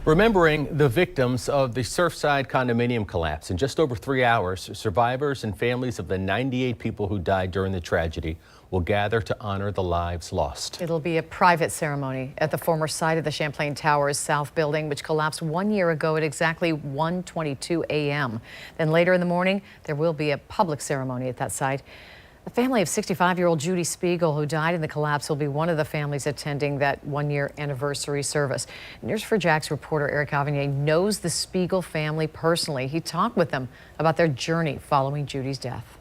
Remembering the victims of the Surfside condominium collapse. In just over 3 hours, survivors and families of the 98 people who died during the tragedy will gather to honor the lives lost. It'll be a private ceremony at the former site of the Champlain Towers South building, which collapsed 1 year ago at exactly 1:22 a.m. Then later in the morning, there will be a public ceremony at that site. The family of 65-year-old Judy Spiegel, who died in the collapse, will be one of the families attending that one-year anniversary service. News4JAX reporter Eric Avignier knows the Spiegel family personally. He talked with them about their journey following Judy's death.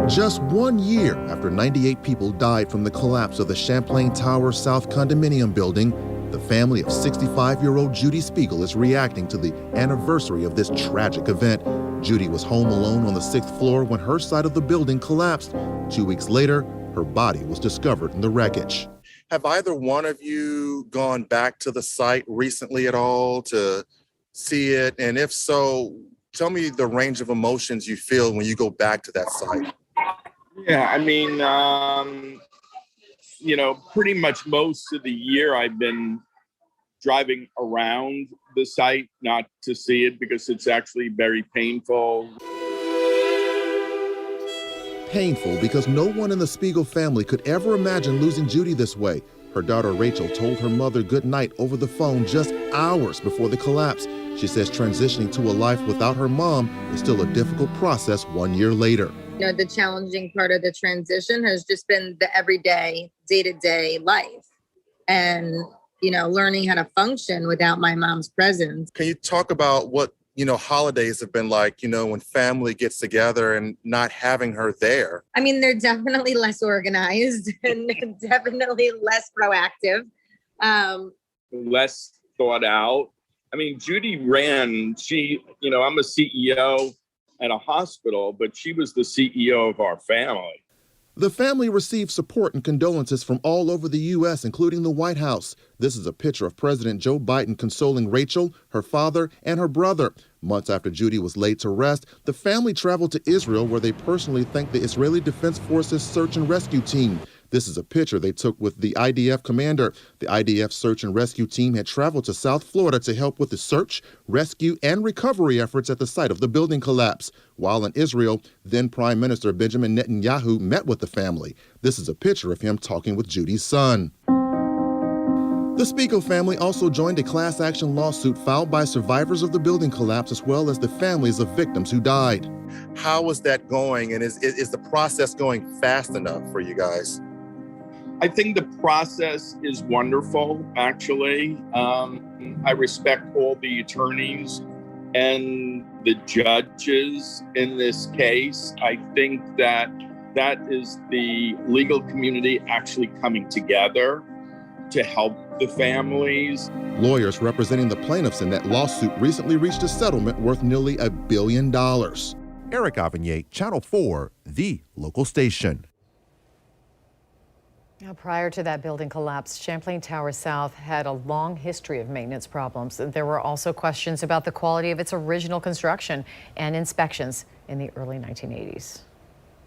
Just 1 year after 98 people died from the collapse of the Champlain Towers South condominium building, the family of 65-year-old Judy Spiegel is reacting to the anniversary of this tragic event. Judy was home alone on the 6th floor when her side of the building collapsed. 2 weeks later, her body was discovered in the wreckage. Have either one of you gone back to the site recently at all to see it? And if so, tell me the range of emotions you feel when you go back to that site. Yeah, I mean, pretty much most of the year I've been driving around the site, not to see it because it's actually very painful. Painful because no one in the Spiegel family could ever imagine losing Judy this way. Her daughter Rachel told her mother goodnight over the phone just hours before the collapse. She says transitioning to a life without her mom is still a difficult process 1 year later. The challenging part of the transition has just been the everyday, day-to-day life and, learning how to function without my mom's presence. Can you talk about what, holidays have been like, when family gets together and not having her there? I mean, they're definitely less organized and definitely less proactive. Less thought out. I mean, Judy ran, I'm a CEO at a hospital, but she was the CEO of our family. The family received support and condolences from all over the U.S., including the White House. This is a picture of President Joe Biden consoling Rachel, her father, and her brother. Months after Judy was laid to rest, the family traveled to Israel, where they personally thanked the Israeli Defense Forces search and rescue team. This is a picture they took with the IDF commander. The IDF search and rescue team had traveled to South Florida to help with the search, rescue, and recovery efforts at the site of the building collapse. While in Israel, then Prime Minister Benjamin Netanyahu met with the family. This is a picture of him talking with Judy's son. The Spiegel family also joined a class action lawsuit filed by survivors of the building collapse, as well as the families of victims who died. How is that going? And is the process going fast enough for you guys? I think the process is wonderful, actually. I respect all the attorneys and the judges in this case. I think that is the legal community actually coming together to help the families. Lawyers representing the plaintiffs in that lawsuit recently reached a settlement worth nearly $1 billion. Eric Avignier, Channel 4, the local station. Now, prior to that building collapse, Champlain Towers South had a long history of maintenance problems. There were also questions about the quality of its original construction and inspections in the early 1980s.